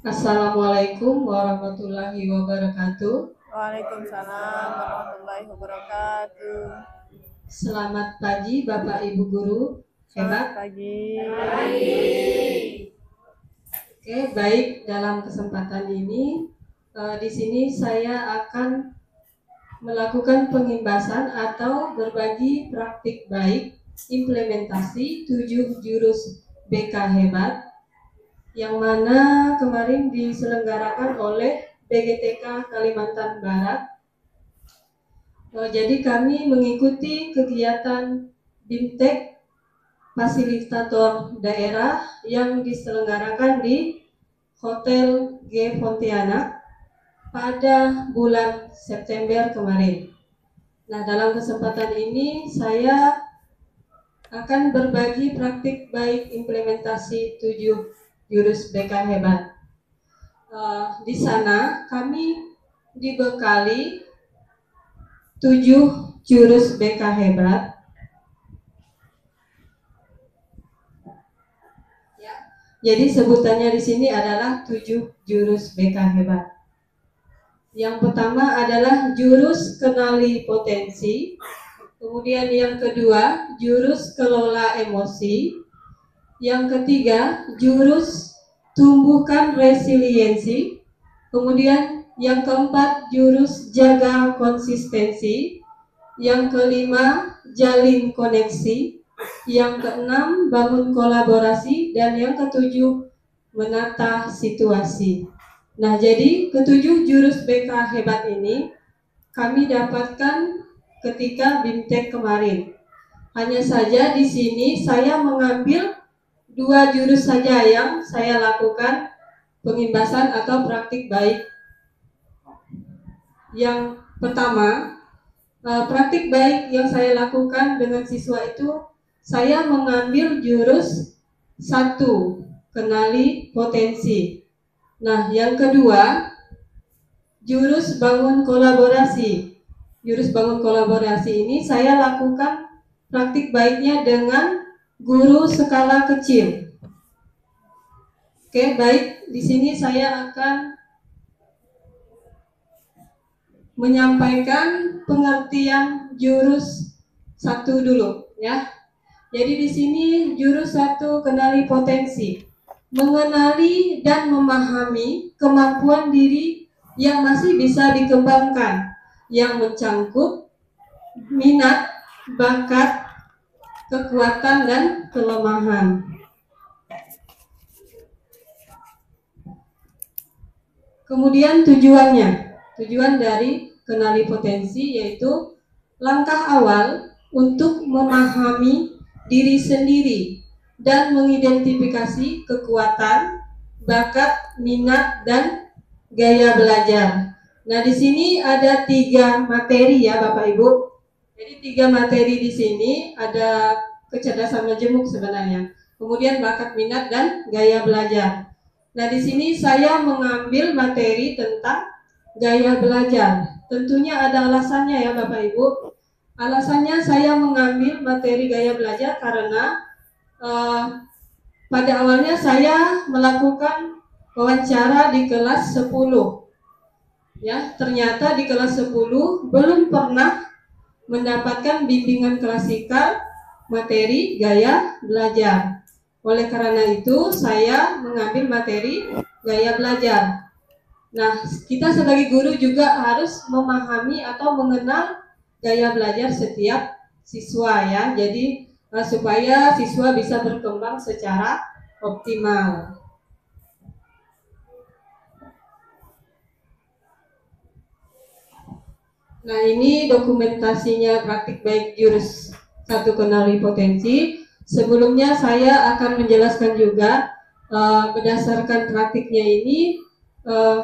Assalamualaikum warahmatullahi wabarakatuh. Waalaikumsalam warahmatullahi wabarakatuh. Selamat pagi Bapak Ibu Guru. Selamat Hebat. pagi. Oke, baik, dalam kesempatan ini di sini saya akan melakukan pengimbasan atau berbagi praktik baik implementasi 7 jurus BK Hebat yang mana kemarin diselenggarakan oleh BGTK Kalimantan Barat. Jadi kami mengikuti kegiatan BIMTEK fasilitator daerah yang diselenggarakan di Hotel G Pontianak pada bulan September kemarin. Nah, dalam kesempatan ini saya akan berbagi praktik baik implementasi 7 jurus BK Hebat. Di sana kami dibekali 7 jurus BK Hebat. Jadi sebutannya di sini adalah 7 jurus BK Hebat. Yang pertama adalah jurus kenali potensi. Kemudian yang kedua, jurus kelola emosi. Yang ketiga, jurus tumbuhkan resiliensi. Kemudian yang keempat, jurus jaga konsistensi. Yang kelima, jalin koneksi. Yang keenam, bangun kolaborasi. Dan yang ketujuh, menata situasi. Nah, jadi ketujuh jurus BK Hebat ini kami dapatkan ketika BIMTEK kemarin. Hanya saja di sini saya mengambil 2 jurus saja yang saya lakukan pengimbasan atau praktik baik. Yang pertama, praktik baik yang saya lakukan dengan siswa itu, saya mengambil jurus 1, kenali potensi. Nah, yang kedua, jurus bangun kolaborasi. Jurus bangun kolaborasi ini saya lakukan praktik baiknya dengan guru skala kecil. Oke, baik. Di sini saya akan menyampaikan pengertian jurus 1 dulu, ya. Jadi di sini jurus 1, kenali potensi. Mengenali dan memahami kemampuan diri yang masih bisa dikembangkan, yang mencangkup minat, bakat, kekuatan, dan kelemahan. Kemudian tujuan dari kenali potensi yaitu langkah awal untuk memahami diri sendiri dan mengidentifikasi kekuatan, bakat, minat, dan gaya belajar. Nah, di sini ada 3 materi ya Bapak Ibu. Jadi 3 materi di sini, ada kecerdasan majemuk sebenarnya. Kemudian bakat, minat, dan gaya belajar. Nah, di sini saya mengambil materi tentang gaya belajar. Tentunya ada alasannya ya Bapak Ibu. Alasannya saya mengambil materi gaya belajar karena pada awalnya saya melakukan wawancara di kelas 10. Ya, ternyata di kelas 10 belum pernah mendapatkan bimbingan klasikal materi gaya belajar. Oleh karena itu, saya mengambil materi gaya belajar. Nah, kita sebagai guru juga harus memahami atau mengenal gaya belajar setiap siswa ya. Jadi supaya siswa bisa berkembang secara optimal. Nah, ini dokumentasinya praktik baik jurus 1, kenali potensi. Sebelumnya saya akan menjelaskan juga berdasarkan praktiknya ini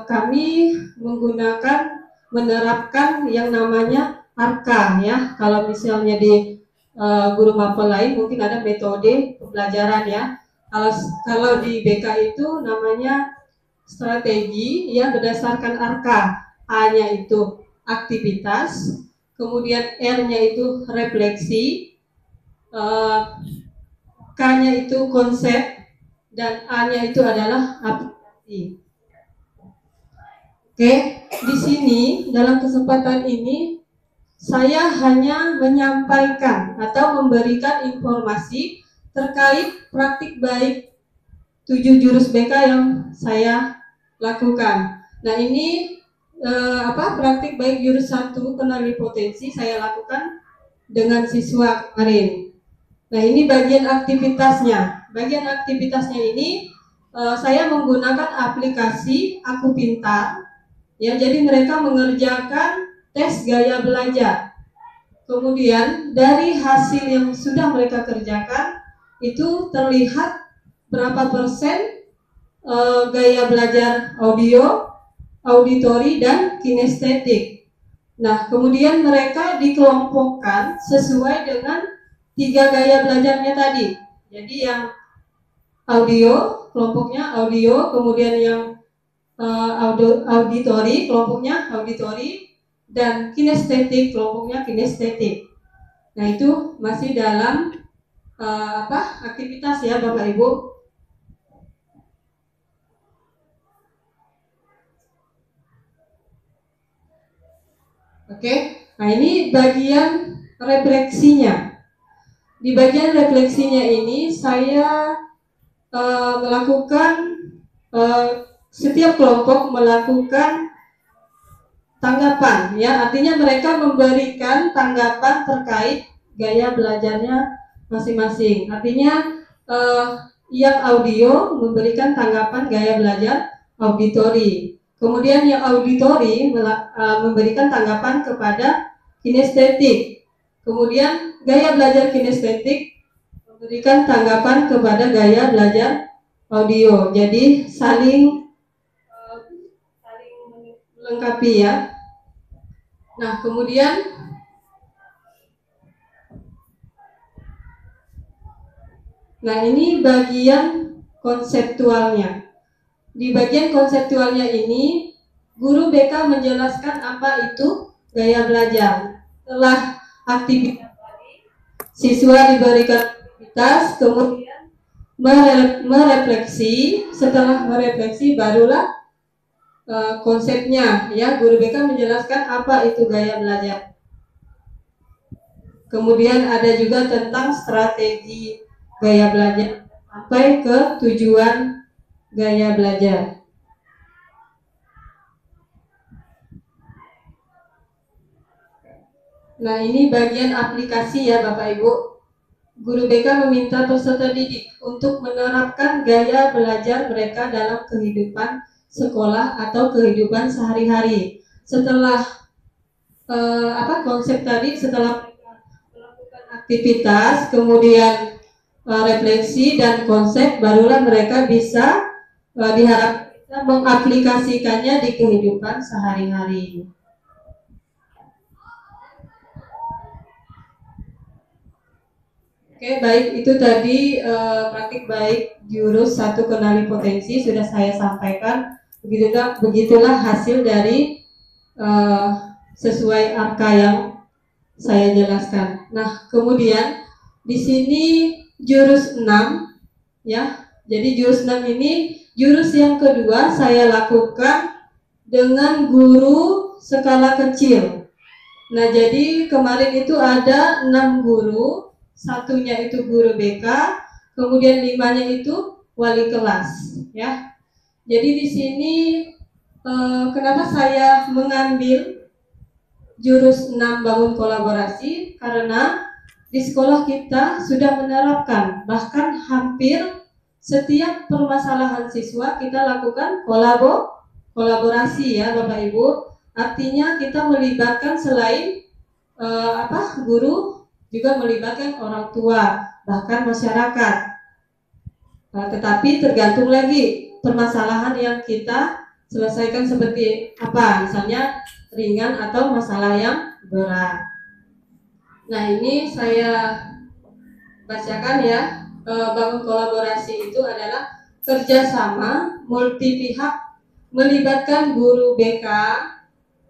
kami menerapkan yang namanya ARKA ya. Kalau misalnya di guru mapel lain mungkin ada metode pembelajaran ya. Kalau di BK itu namanya strategi ya berdasarkan ARKA. A-nya itu aktivitas, kemudian R-nya itu refleksi, K-nya itu konsep, dan A-nya itu adalah aplikasi. Oke, di sini dalam kesempatan ini saya hanya menyampaikan atau memberikan informasi terkait praktik baik 7 jurus BK yang saya lakukan. Nah, ini praktik baik jurus 1 kenali potensi saya lakukan dengan siswa kemarin. Nah, ini bagian aktivitasnya. Bagian aktivitasnya ini saya menggunakan aplikasi Aku Pintar. Ya, jadi mereka mengerjakan tes gaya belajar. Kemudian dari hasil yang sudah mereka kerjakan itu terlihat berapa persen gaya belajar audio, auditori, dan kinestetik. Nah, kemudian mereka dikelompokkan sesuai dengan 3 gaya belajarnya tadi. Jadi yang audio, kelompoknya audio, kemudian yang auditori, kelompoknya auditori, dan kinestetik, kelompoknya kinestetik. Nah, itu masih dalam aktivitas ya Bapak Ibu. Oke, nah ini bagian refleksinya. Di bagian refleksinya ini saya melakukan setiap kelompok melakukan tanggapan, ya, artinya mereka memberikan tanggapan terkait gaya belajarnya masing-masing. Artinya yang audio memberikan tanggapan gaya belajar auditori, kemudian yang auditori memberikan tanggapan kepada kinestetik, kemudian gaya belajar kinestetik memberikan tanggapan kepada gaya belajar audio. Jadi saling melengkapi ya. Nah, kemudian ini bagian konseptualnya. Di bagian konseptualnya ini guru BK menjelaskan apa itu gaya belajar. Setelah aktivitas tadi, siswa diberikan aktivitas, kemudian merefleksi. Setelah merefleksi barulah konsepnya, ya, guru BK menjelaskan apa itu gaya belajar. Kemudian ada juga tentang strategi gaya belajar sampai ke tujuan gaya belajar. Nah, ini bagian aplikasi ya Bapak Ibu. Guru BK meminta peserta didik untuk menerapkan gaya belajar mereka dalam kehidupan sekolah atau kehidupan sehari-hari. Setelah konsep tadi, setelah melakukan aktivitas, kemudian refleksi dan konsep, barulah mereka bisa diharapkan bisa mengaplikasikannya di kehidupan sehari-hari. Oke, baik, itu tadi praktik baik jurus 1 kenali potensi sudah saya sampaikan. Begitulah hasil dari sesuai angka yang saya jelaskan. Nah, kemudian di sini jurus 6 ya. Jadi jurus 6 ini jurus yang kedua saya lakukan dengan guru skala kecil. Nah, jadi kemarin itu ada 6 guru, satunya itu guru BK, kemudian 5-nya itu wali kelas, ya. Jadi di sini kenapa saya mengambil jurus 6 bangun kolaborasi? Karena di sekolah kita sudah menerapkan, bahkan hampir setiap permasalahan siswa kita lakukan kolaborasi ya Bapak Ibu. Artinya kita melibatkan selain guru, juga melibatkan orang tua, bahkan masyarakat. Tetapi tergantung lagi permasalahan yang kita selesaikan seperti apa, misalnya ringan atau masalah yang berat. Nah, ini saya bacakan ya. Bangun kolaborasi itu adalah kerjasama multi pihak melibatkan guru BK,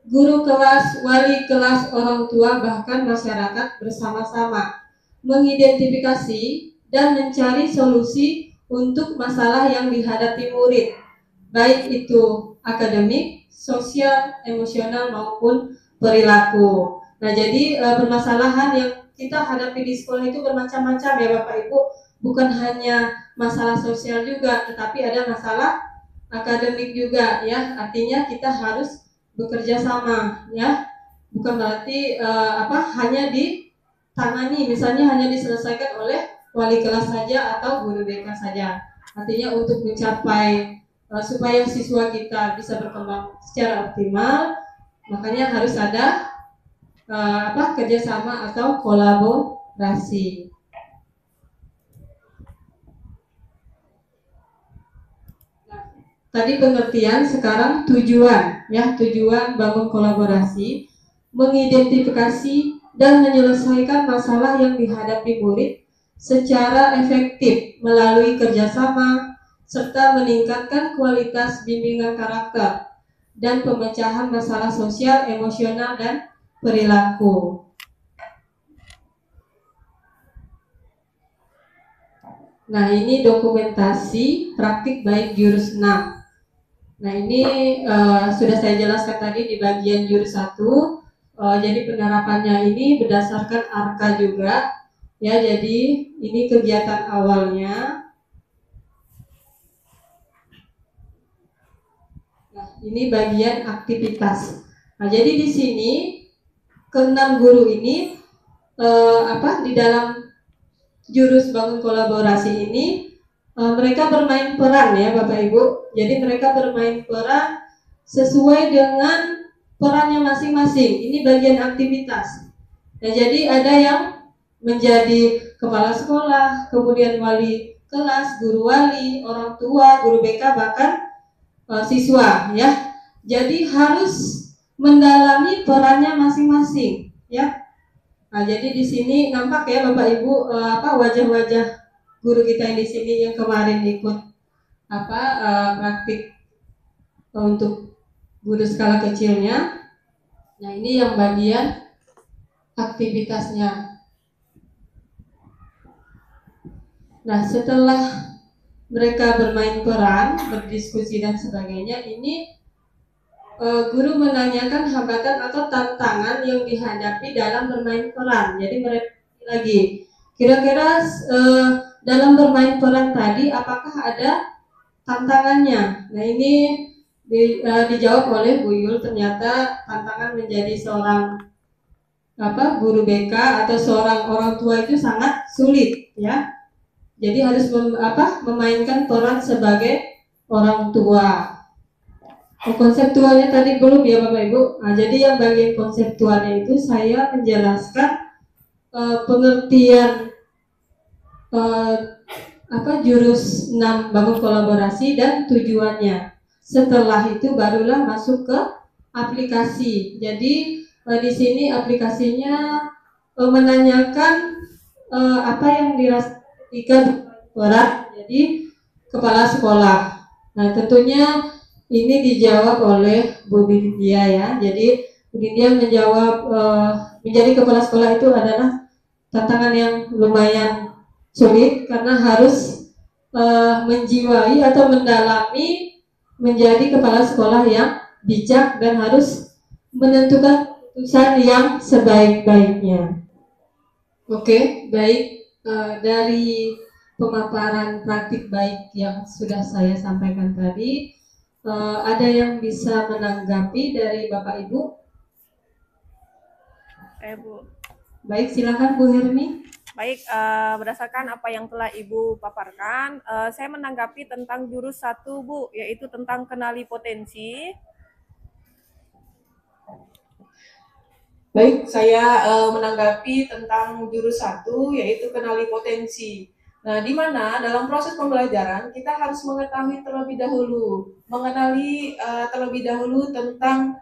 guru kelas, wali kelas, orang tua, bahkan masyarakat bersama-sama mengidentifikasi dan mencari solusi untuk masalah yang dihadapi murid baik itu akademik, sosial, emosional maupun perilaku. Nah, jadi permasalahan yang kita hadapi di sekolah itu bermacam-macam ya Bapak Ibu, bukan hanya masalah sosial juga, tetapi ada masalah akademik juga ya. Artinya kita harus bekerja sama ya. Bukan berarti hanya ditangani, misalnya hanya diselesaikan oleh wali kelas saja atau guru BK saja. Artinya untuk mencapai supaya siswa kita bisa berkembang secara optimal, makanya harus ada kerjasama atau kolaborasi. Nah, tadi pengertian, sekarang tujuan ya, tujuan bangun kolaborasi, mengidentifikasi dan menyelesaikan masalah yang dihadapi murid secara efektif melalui kerjasama serta meningkatkan kualitas bimbingan karakter dan pemecahan masalah sosial, emosional, dan perilaku. Nah, ini dokumentasi praktik baik jurus 6. Nah, ini sudah saya jelaskan tadi di bagian jurus 1. Jadi penerapannya ini berdasarkan ARKA juga. Ya, jadi ini kegiatan awalnya. Nah, ini bagian aktivitas. Nah, jadi di sini ke-6 guru ini di dalam jurus bangun kolaborasi ini mereka bermain peran ya Bapak Ibu. Jadi mereka bermain peran sesuai dengan perannya masing-masing. Ini bagian aktivitas. Nah, jadi ada yang menjadi kepala sekolah, kemudian wali kelas, guru wali, orang tua, guru BK, bahkan siswa ya. Jadi harus mendalami perannya masing-masing ya. Nah, jadi di sini nampak ya Bapak Ibu wajah-wajah guru kita yang di sini yang kemarin ikut praktik untuk guru skala kecilnya. Nah, ini yang bagian aktivitasnya. Nah, setelah mereka bermain peran, berdiskusi dan sebagainya, ini guru menanyakan hambatan atau tantangan yang dihadapi dalam bermain peran. Jadi mereka lagi, kira-kira dalam bermain peran tadi apakah ada tantangannya? Nah, ini dijawab oleh Bu Yul. Ternyata tantangan menjadi seorang guru BK atau seorang orang tua itu sangat sulit ya. Jadi harus memainkan peran sebagai orang tua. Konseptualnya tadi belum ya Bapak Ibu. Nah, jadi yang bagian konseptualnya itu saya menjelaskan pengertian jurus 6 bangun kolaborasi dan tujuannya. Setelah itu barulah masuk ke aplikasi. Jadi di sini aplikasinya menanyakan apa yang dirasakan berat. Jadi kepala sekolah. Nah, tentunya ini dijawab oleh Bu Dindia ya. Jadi Bu Dindia menjawab menjadi kepala sekolah itu adalah tantangan yang lumayan sulit karena harus menjiwai atau mendalami menjadi kepala sekolah yang bijak dan harus menentukan keputusan yang sebaik-baiknya. Oke, baik. Dari pemaparan praktik baik yang sudah saya sampaikan tadi, ada yang bisa menanggapi dari Bapak Ibu? Bu. Baik, silakan Bu Hermi. Baik, berdasarkan apa yang telah Ibu paparkan, saya menanggapi tentang jurus 1 Bu, yaitu tentang kenali potensi. Baik, saya menanggapi tentang jurus 1 yaitu kenali potensi. Nah, di mana dalam proses pembelajaran kita harus mengetahui terlebih dahulu, mengenali terlebih dahulu tentang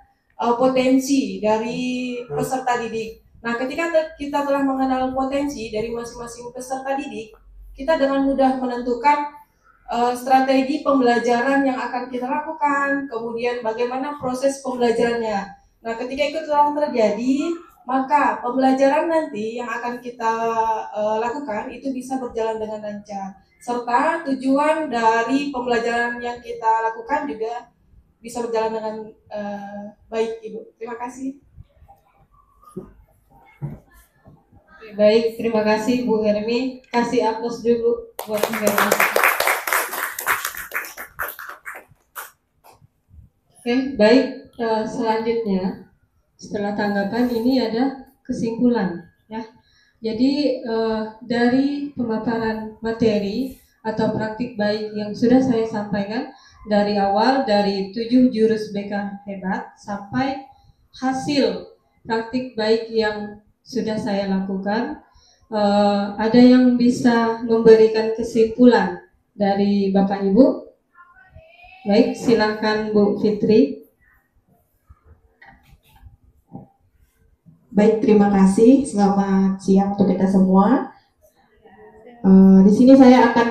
potensi dari peserta didik. Nah, ketika kita telah mengenal potensi dari masing-masing peserta didik, kita dengan mudah menentukan strategi pembelajaran yang akan kita lakukan, kemudian bagaimana proses pembelajarannya. Nah, ketika itu telah terjadi, maka pembelajaran nanti yang akan kita lakukan itu bisa berjalan dengan lancar. serta tujuan dari pembelajaran yang kita lakukan juga bisa berjalan dengan baik, Ibu. Terima kasih. Baik, terima kasih Bu Hermi. Kasih aplaus dulu buat Bu Hermi. Oke, baik. Selanjutnya, setelah tanggapan ini ada kesimpulan, ya. Jadi dari pemaparan materi atau praktik baik yang sudah saya sampaikan dari awal, dari 7 jurus BK hebat sampai hasil praktik baik yang sudah saya lakukan, ada yang bisa memberikan kesimpulan dari Bapak Ibu? Baik, silakan Bu Fitri. Baik, terima kasih. Selamat siang untuk kita semua. Di sini saya akan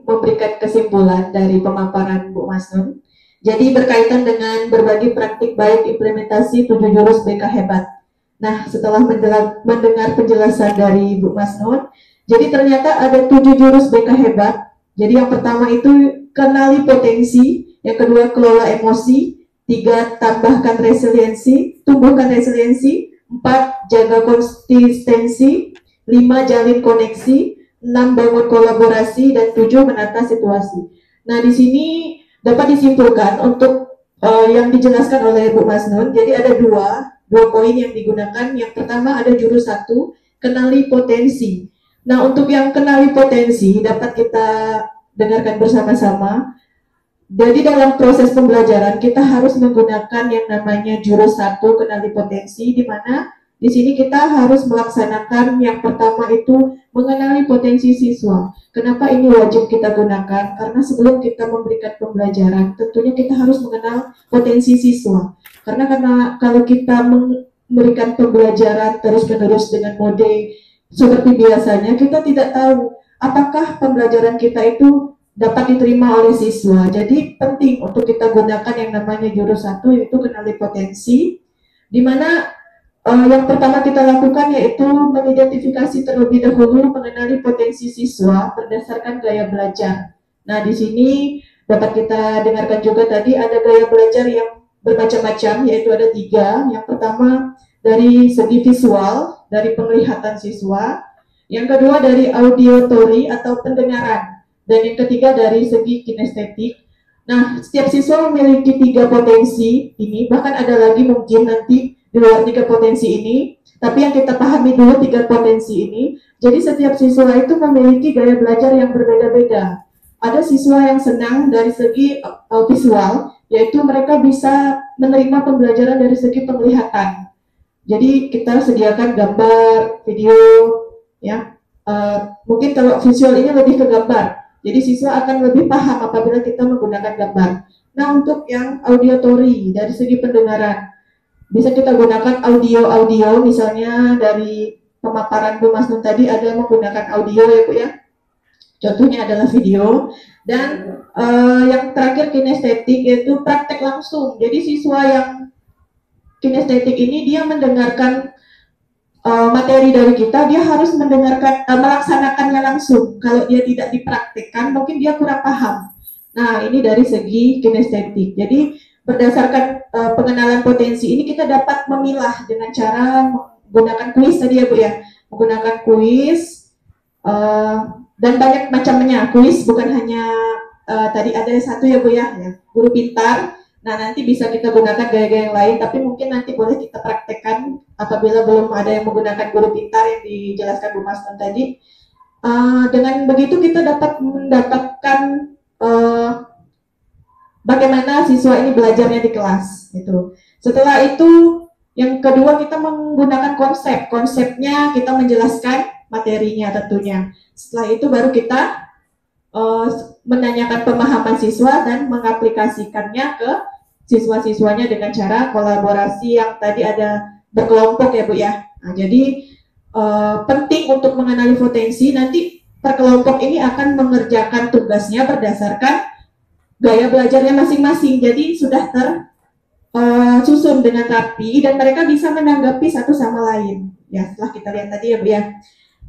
memberikan kesimpulan dari pemaparan Bu Masnun. Jadi berkaitan dengan berbagi praktik baik implementasi 7 jurus BK hebat. Nah, setelah mendengar penjelasan dari Bu Masnun, jadi ternyata ada 7 jurus BK hebat. Jadi yang pertama itu kenali potensi, yang kedua kelola emosi, 3 tambahkan resiliensi, tumbuhkan resiliensi, 4 jaga konsistensi, 5 jalin koneksi, 6 bangun kolaborasi, dan 7 menata situasi. Nah, di sini dapat disimpulkan untuk yang dijelaskan oleh Bu Masnun. Jadi ada dua poin yang digunakan. Yang pertama ada jurus 1, kenali potensi. Nah, untuk yang kenali potensi dapat kita dengarkan bersama-sama. Jadi dalam proses pembelajaran kita harus menggunakan yang namanya jurus 1, kenali potensi, di mana di sini kita harus melaksanakan yang pertama itu mengenali potensi siswa. Kenapa ini wajib kita gunakan? Karena sebelum kita memberikan pembelajaran, tentunya kita harus mengenal potensi siswa. Karena kalau kita memberikan pembelajaran terus-menerus dengan mode seperti biasanya, kita tidak tahu apakah pembelajaran kita itu dapat diterima oleh siswa. Jadi penting untuk kita gunakan yang namanya jurus 1, yaitu kenali potensi, di mana yang pertama kita lakukan yaitu mengidentifikasi terlebih dahulu mengenali potensi siswa berdasarkan gaya belajar. Nah, di sini dapat kita dengarkan juga tadi ada gaya belajar yang bermacam-macam, yaitu ada 3. Yang pertama dari segi visual, dari penglihatan siswa. Yang kedua dari auditory atau pendengaran. Dan yang ketiga dari segi kinestetik. Nah, setiap siswa memiliki 3 potensi ini, bahkan ada lagi mungkin nanti di luar 3 potensi ini, tapi yang kita pahami dulu 3 potensi ini. Jadi setiap siswa itu memiliki gaya belajar yang berbeda-beda. Ada siswa yang senang dari segi visual, yaitu mereka bisa menerima pembelajaran dari segi penglihatan. Jadi kita sediakan gambar, video, ya. Mungkin kalau visual ini lebih ke gambar. Jadi siswa akan lebih paham apabila kita menggunakan gambar. Nah, untuk yang auditory dari segi pendengaran, bisa kita gunakan audio, misalnya dari pemaparan Bu Masnun tadi ada menggunakan audio ya Bu ya. Contohnya adalah video. Dan yang terakhir kinestetik, yaitu praktek langsung. Jadi siswa yang kinestetik ini dia mendengarkan materi dari kita, dia harus mendengarkan, melaksanakannya langsung. Kalau dia tidak dipraktikkan, mungkin dia kurang paham. Nah, ini dari segi kinestetik. Jadi berdasarkan pengenalan potensi ini kita dapat memilah dengan cara menggunakan kuis tadi ya Bu ya, menggunakan kuis dan banyak macamnya. Kuis bukan hanya tadi ada 1 ya Bu ya, guru pintar. Nah, nanti bisa kita gunakan gaya-gaya yang lain, tapi mungkin nanti boleh kita praktekkan apabila belum ada yang menggunakan guru pintar yang dijelaskan Bu Masnun tadi. Dengan begitu kita dapat mendapatkan bagaimana siswa ini belajarnya di kelas. Gitu. Setelah itu, yang kedua kita menggunakan konsep. Konsepnya kita menjelaskan materinya tentunya. Setelah itu baru kita menanyakan pemahaman siswa dan mengaplikasikannya ke siswa-siswanya dengan cara kolaborasi yang tadi ada berkelompok ya Bu ya. Nah, jadi penting untuk mengenali potensi. Nanti per kelompok ini akan mengerjakan tugasnya berdasarkan gaya belajarnya masing-masing. Jadi sudah tersusun dengan rapi dan mereka bisa menanggapi satu sama lain. Ya, setelah kita lihat tadi ya Bu ya.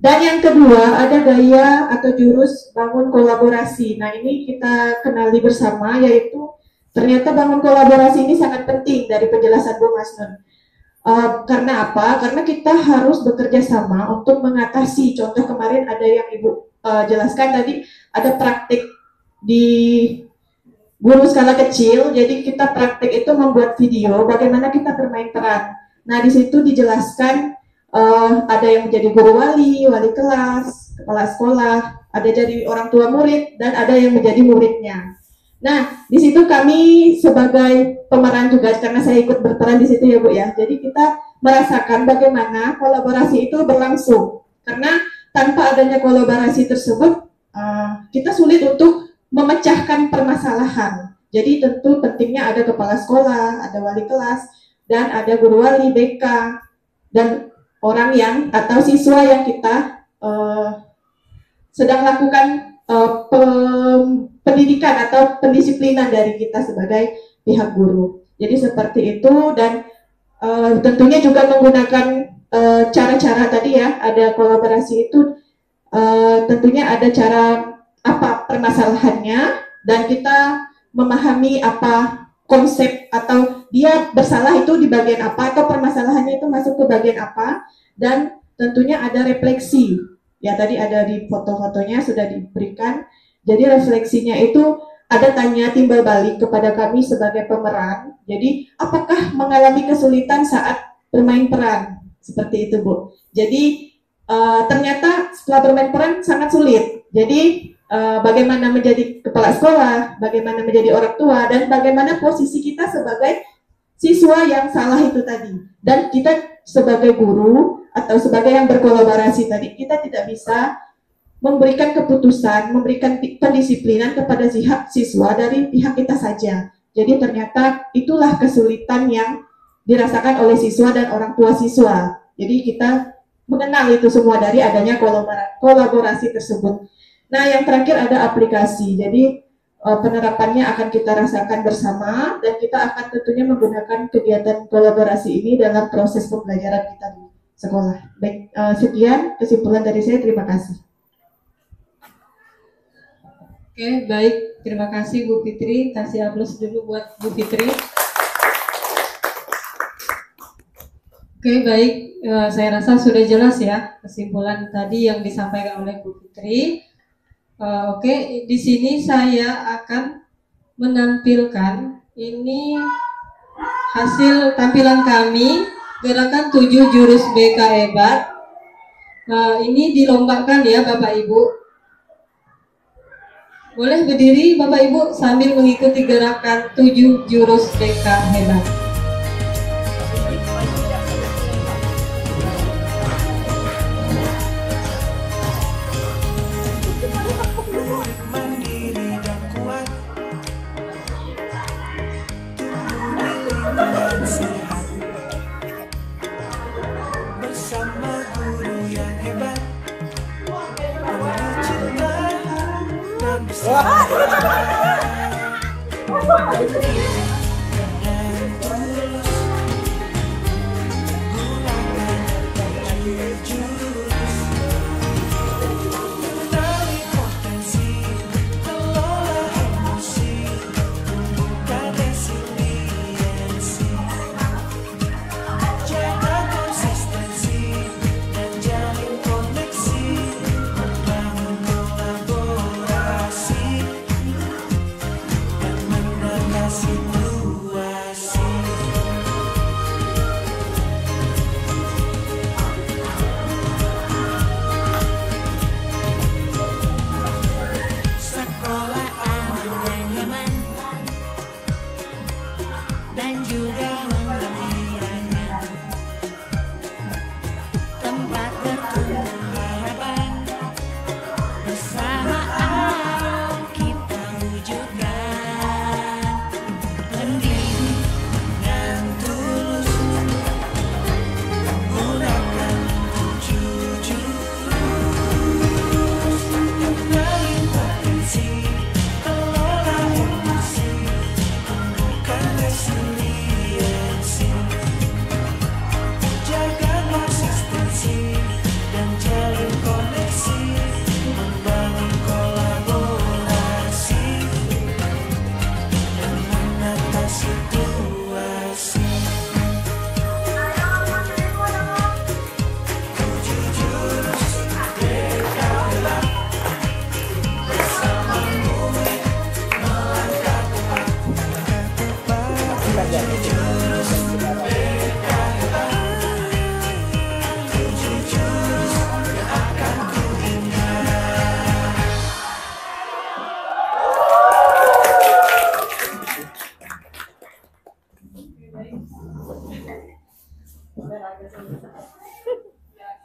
Dan yang kedua ada gaya atau jurus bangun kolaborasi. Nah ini kita kenali bersama, yaitu ternyata bangun kolaborasi ini sangat penting dari penjelasan Bu Masnun. Karena apa? Karena kita harus bekerja sama untuk mengatasi. Contoh kemarin ada yang Ibu jelaskan tadi, ada praktik di guru skala kecil. Jadi kita praktik itu membuat video bagaimana kita bermain peran. Nah di situ dijelaskan ada yang menjadi guru wali kelas, kepala sekolah, ada jadi orang tua murid, dan ada yang menjadi muridnya. Nah, di situ kami sebagai pemeran juga, karena saya ikut berperan di situ ya Bu ya. Jadi kita merasakan bagaimana kolaborasi itu berlangsung. Karena tanpa adanya kolaborasi tersebut, kita sulit untuk memecahkan permasalahan. Jadi tentu pentingnya ada kepala sekolah, ada wali kelas, dan ada guru wali, BK, dan orang yang atau siswa yang kita sedang lakukan pendidikan atau pendisiplinan dari kita sebagai pihak guru. Jadi seperti itu, dan tentunya juga menggunakan cara-cara tadi ya, ada kolaborasi itu tentunya ada cara apa permasalahannya, dan kita memahami apa konsep atau dia bersalah itu di bagian apa, atau permasalahannya itu masuk ke bagian apa, dan tentunya ada refleksi. Ya tadi ada di foto-fotonya sudah diberikan. Jadi refleksinya itu ada tanya timbal balik kepada kami sebagai pemeran. Jadi apakah mengalami kesulitan saat bermain peran? Seperti itu Bu. Jadi ternyata setelah bermain peran sangat sulit. Jadi bagaimana menjadi kepala sekolah, bagaimana menjadi orang tua, dan bagaimana posisi kita sebagai siswa yang salah itu tadi. Dan kita sebagai guru atau sebagai yang berkolaborasi tadi, kita tidak bisa memberikan keputusan, memberikan pendisiplinan kepada pihak siswa dari pihak kita saja. Jadi ternyata itulah kesulitan yang dirasakan oleh siswa dan orang tua siswa. Jadi kita mengenal itu semua dari adanya kolaborasi tersebut. Nah, yang terakhir ada aplikasi. Jadi penerapannya akan kita rasakan bersama, dan kita akan tentunya menggunakan kegiatan kolaborasi ini dalam proses pembelajaran kita di sekolah. Baik, sekian kesimpulan dari saya. Terima kasih. Oke, baik. Terima kasih Bu Fitri. Kasih aplaus dulu buat Bu Fitri. Oke, baik. Saya rasa sudah jelas ya kesimpulan tadi yang disampaikan oleh Bu Fitri. Oke, di sini saya akan menampilkan ini hasil tampilan kami gerakan 7 jurus BK hebat. Ini dilombakan ya Bapak Ibu. Boleh berdiri Bapak Ibu sambil mengikuti gerakan 7 jurus BK hebat.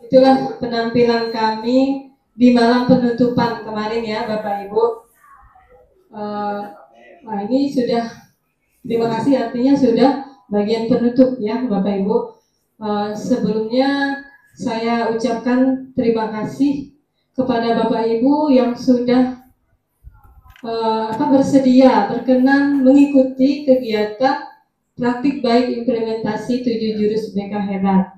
Itulah penampilan kami di malam penutupan kemarin ya Bapak Ibu. Nah ini sudah, terima kasih, artinya sudah bagian penutup ya Bapak Ibu. Sebelumnya saya ucapkan terima kasih kepada Bapak Ibu yang sudah bersedia berkenan mengikuti kegiatan praktik baik implementasi 7 jurus BK Hebat.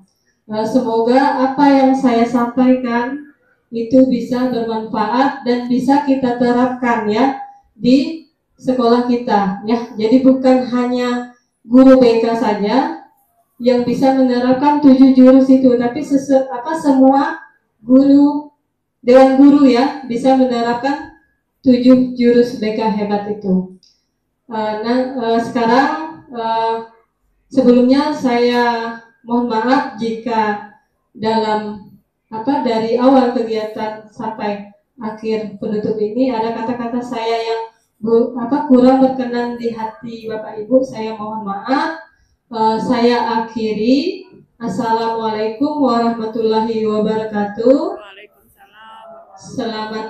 Semoga apa yang saya sampaikan itu bisa bermanfaat dan bisa kita terapkan ya di sekolah kita ya. Jadi bukan hanya guru BK saja yang bisa menerapkan 7 jurus itu, tapi semua guru, dewan guru ya bisa menerapkan 7 jurus BK Hebat itu. Sekarang sebelumnya saya mohon maaf jika dalam dari awal kegiatan sampai akhir penutup ini ada kata-kata saya yang kurang berkenan di hati Bapak Ibu. Saya mohon maaf. Saya akhiri. Assalamualaikum warahmatullahi wabarakatuh. Waalaikumsalam. Selamat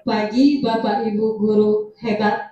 pagi Bapak Ibu guru hebat.